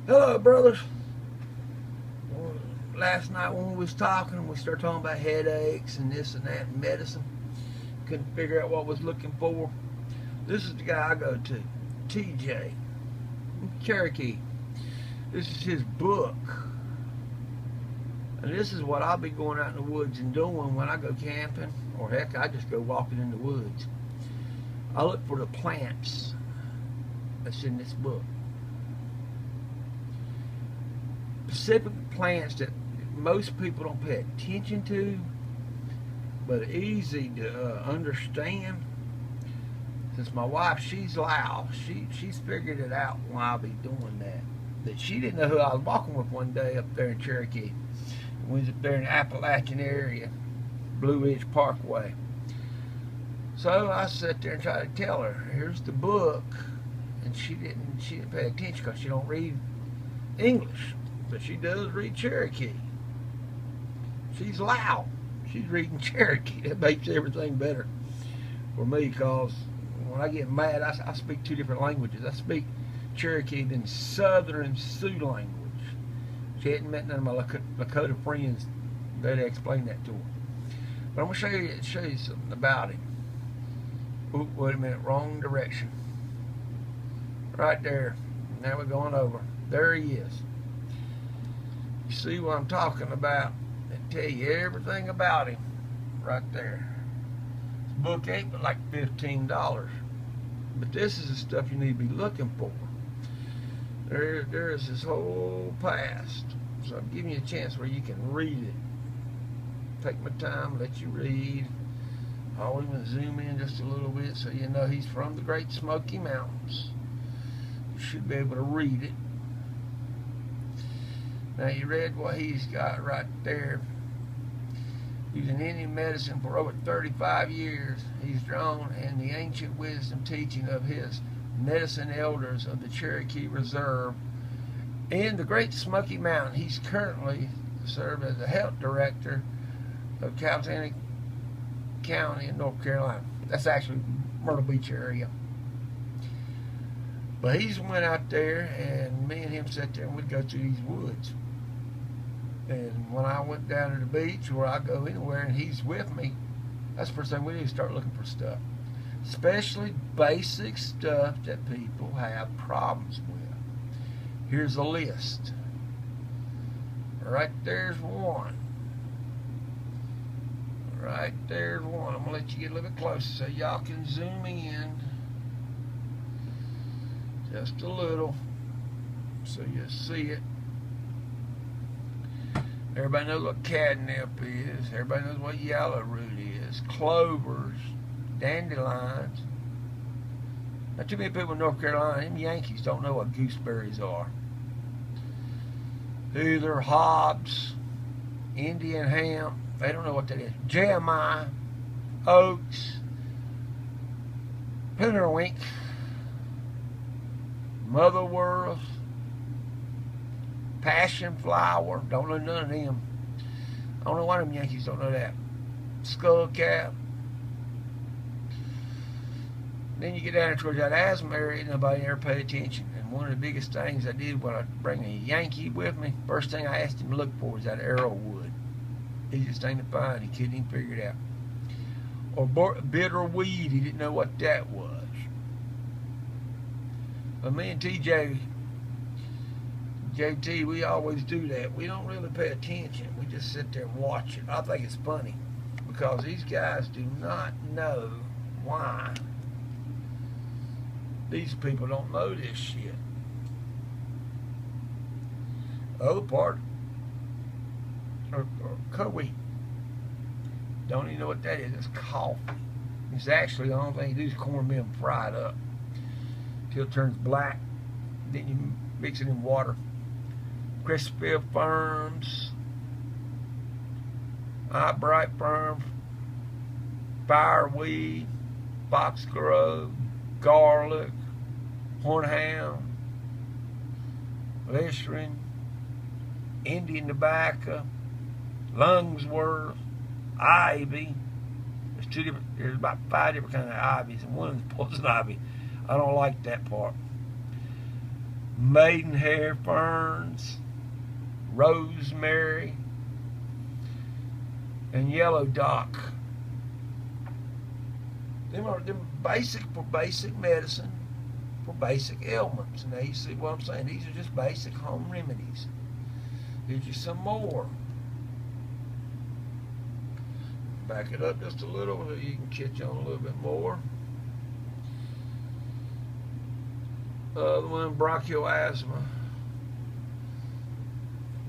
Hello, brothers. Last night when we was talking, we started talking about headaches and this and that and medicine. Couldn't figure out what I was looking for. This is the guy I go to, TJ, Cherokee. This is his book. And this is what I'll be going out in the woods and doing when I go camping, or heck, I just go walking in the woods. I look for the plants that's in this book. Specific plants that most people don't pay attention to, but easy to understand. Since my wife, she's loud, she's figured it out why I'll be doing that. That she didn't know who I was walking with one day up there in Cherokee. We was up there in the Appalachian area, Blue Ridge Parkway. So I sat there and tried to tell her, here's the book, and she didn't pay attention because she don't read English, but she does read Cherokee. She's loud. She's reading Cherokee. That makes everything better for me, because when I get mad, I speak two different languages. I speak Cherokee, then Southern Sioux language. She hadn't met none of my Lakota friends that explain that to her. But I'm going to show you something about him. Ooh, wait a minute, wrong direction. Right there. Now we're going over. There he is. You see what I'm talking about? I tell you everything about him right there. This book ain't but like $15. But this is the stuff you need to be looking for. There's his whole past. So I'm giving you a chance where you can read it. Take my time, let you read. I'll even zoom in just a little bit so you know he's from the Great Smoky Mountains. You should be able to read it. Now you read what he's got right there. Using Indian medicine for over 35 years, he's drawn in the ancient wisdom teaching of his medicine elders of the Cherokee Reserve in the Great Smoky Mountains. He's currently served as the health director of Cowtanny County in North Carolina. That's actually Myrtle Beach area. But he's went out there, and me and him sat there and we'd go through these woods. And when I went down to the beach, where I go anywhere and he's with me, that's the first thing we do, start looking for stuff. Especially basic stuff that people have problems with. Here's a list. Right there's one. Right there's one. I'm going to let you get a little bit closer so y'all can zoom in just a little so you see it. Everybody knows what catnip is. Everybody knows what yellow root is. Clovers, dandelions. Not too many people in North Carolina, them Yankees, don't know what gooseberries are. Heather, hops, Indian hemp. They don't know what that is. Jeremiah, oaks, pinnerwink, motherworth, passion flower. Don't know none of them. I don't know why them Yankees don't know that. Skullcap. Then you get down towards that asthma area, nobody ever paid attention. And one of the biggest things I did when I bring a Yankee with me, first thing I asked him to look for was that arrowwood. Easiest thing to find, he couldn't even figure it out. Or bitter weed, he didn't know what that was. But me and TJ, J.T., we always do that. We don't really pay attention. We just sit there and watch it. I think it's funny because these guys do not know why these people don't know this shit. The other part, or co-wheat, don't even know what that is. It's coffee. It's actually the only thing you do is cornmeal fried up till it turns black. Then you mix it in water. Crispy Firms, Bright Firm, Fireweed, Foxgrove, Garlic, Hornham, Listerine, Indian Tobacco, Lungsworth, Ivy. There's about 5 different kinds of ivies, and one of them is poison ivy. I don't like that part. maidenhair ferns, rosemary, and yellow dock. Them are basic for basic medicine, for basic ailments. Now you see what I'm saying? These are just basic home remedies. Here's you some more. Back it up just a little so you can catch on a little bit more. The one, bronchial asthma.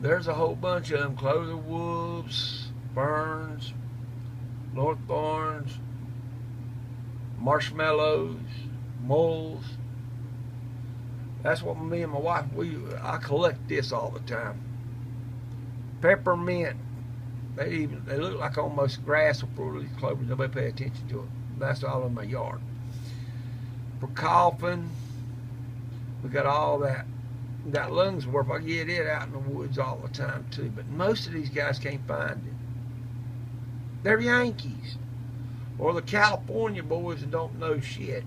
There's a whole bunch of them. Clover wolves, ferns, norththorns, marshmallows, moles. That's what me and my wife, I collect this all the time. Peppermint. They look like almost grass or these clovers. Nobody pay attention to it. That's all in my yard. For coughing, we got all that. We got Lungsworth. I get it out in the woods all the time too. But most of these guys can't find it. They're Yankees. Or the California boys that don't know shit.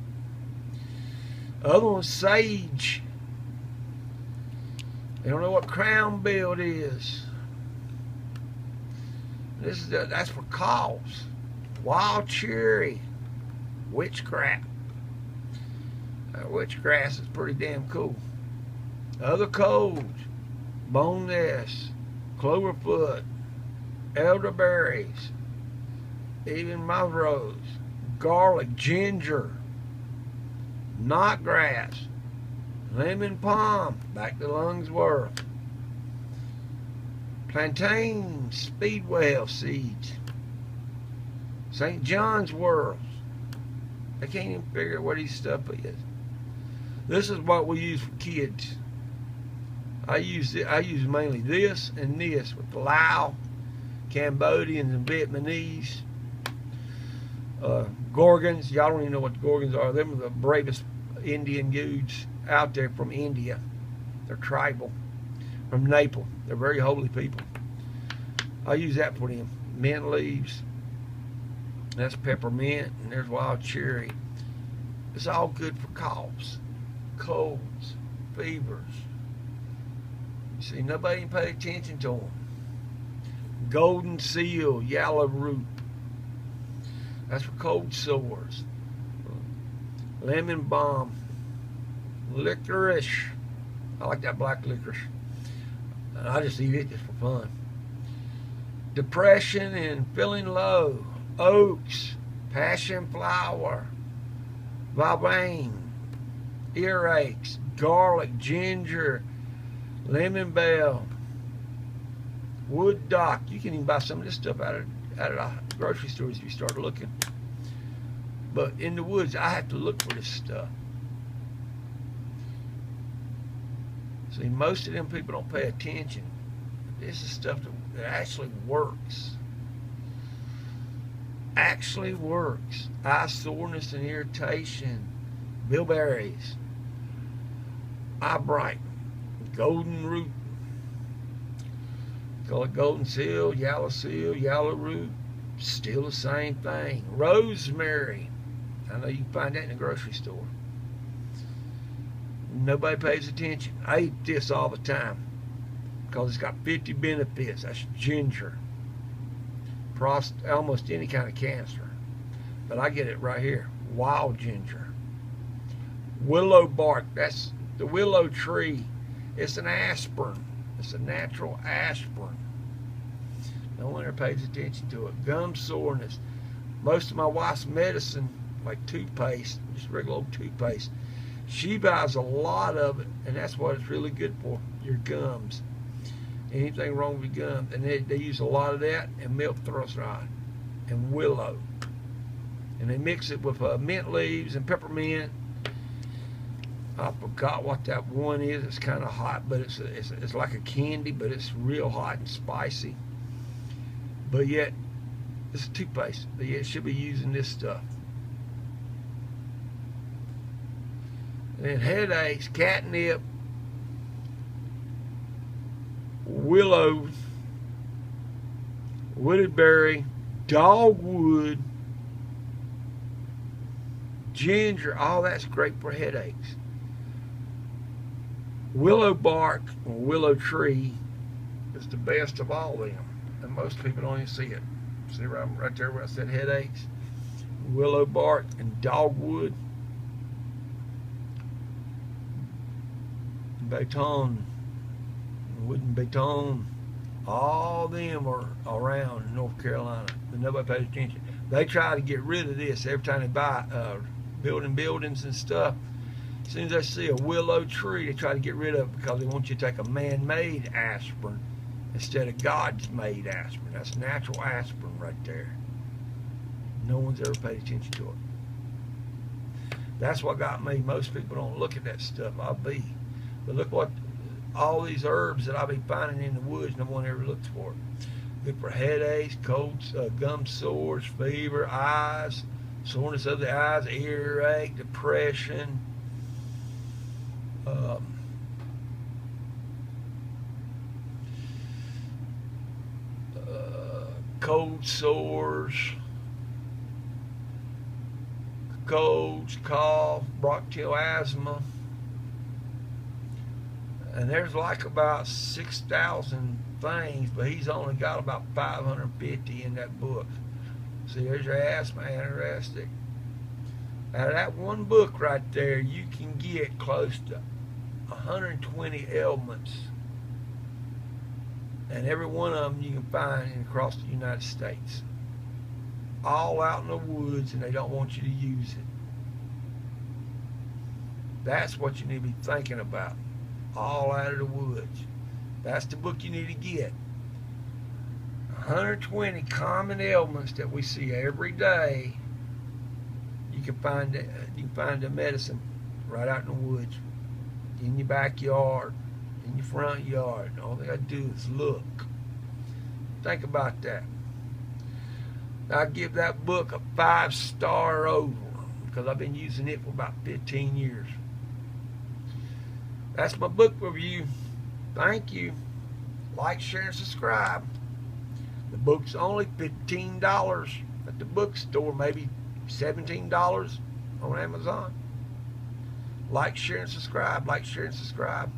Other one's sage. They don't know what crown build is. That's for coughs. Wild cherry. Witchcraft. Witchgrass is pretty damn cool. Other colds. Bone nest. Cloverfoot. Elderberries. Even montrose. Garlic. Ginger. Knotgrass. Lemon palm. Back to Lungsworth. Plantain, speedwell seeds. St. John's wort. They can't even figure out what these stuff is. This is what we use for kids. I use mainly this and this with the Lao, Cambodians, and Vietnamese. Gorgons. Y'all don't even know what Gorgons are. Them are the bravest Indian dudes out there from India. They're tribal. From Naples. They're very holy people. I use that for them. Mint leaves. That's peppermint. And there's wild cherry. It's all good for coughs, colds, fevers. You see, nobody even pay attention to them. Golden seal, yellow root. That's for cold sores. Lemon balm. Licorice. I like that black licorice. I just eat it just for fun. Depression and feeling low. Oaks. Passion flower. Valvain. Earaches. Garlic. Ginger. Lemon bell. Wood dock. You can even buy some of this stuff out of the grocery stores if you start looking. But in the woods, I have to look for this stuff. See, most of them people don't pay attention. This is stuff that actually works. Actually works. Eye soreness and irritation. Bilberries. Eye bright. Golden root. Call it golden seal, yellow root. Still the same thing. Rosemary. I know you can find that in the grocery store. Nobody pays attention. I eat this all the time because it's got 50 benefits. That's ginger. Almost any kind of cancer. But I get it right here. Wild ginger. Willow bark. That's the willow tree. It's an aspirin. It's a natural aspirin. No one ever pays attention to it. Gum soreness. Most of my wife's medicine, like toothpaste, just regular old toothpaste, she buys a lot of it, and that's what it's really good for, your gums. Anything wrong with your gums. And they use a lot of that and milk thyroxide and willow. And they mix it with mint leaves and peppermint. I forgot what that one is. It's kind of hot, but it's like a candy, but it's real hot and spicy. But yet, it's a toothpaste. But yet, it should be using this stuff. And then headaches, catnip, willow, wooded berry, dogwood, ginger. All that's great for headaches. Willow bark or willow tree is the best of all of them, and most people don't even see it. See right there where I said headaches? Willow bark and dogwood, baton, wooden baton, all them are around in North Carolina, but nobody pays attention. They try to get rid of this every time they buy buildings and stuff. As soon as they see a willow tree, they try to get rid of it because they want you to take a man-made aspirin instead of God's made aspirin. That's natural aspirin right there. No one's ever paid attention to it. That's what got me. Most people don't look at that stuff. But look what all these herbs that I be finding in the woods, no one ever looks for it. Good for headaches, colds, gum sores, fever, eyes, soreness of the eyes, earache, depression, cold sores, colds, cough, bronchial asthma. And there's like about 6,000 things, but he's only got about 550 in that book. See, there's your asthma, anorexic. Out of that one book right there, you can get close to 120 ailments. And every one of them you can find across the United States. All out in the woods, and they don't want you to use it. That's what you need to be thinking about. All out of the woods. That's the book you need to get. 120 common ailments that we see every day. You can find the medicine right out in the woods, in your backyard, in your front yard. All they got to do is look. Think about that. I give that book a 5-star over because I've been using it for about 15 years. That's my book review. Thank you. Like, share, and subscribe. The book's only $15 at the bookstore, maybe $17 on Amazon. Like, share, and subscribe. Like, share, and subscribe.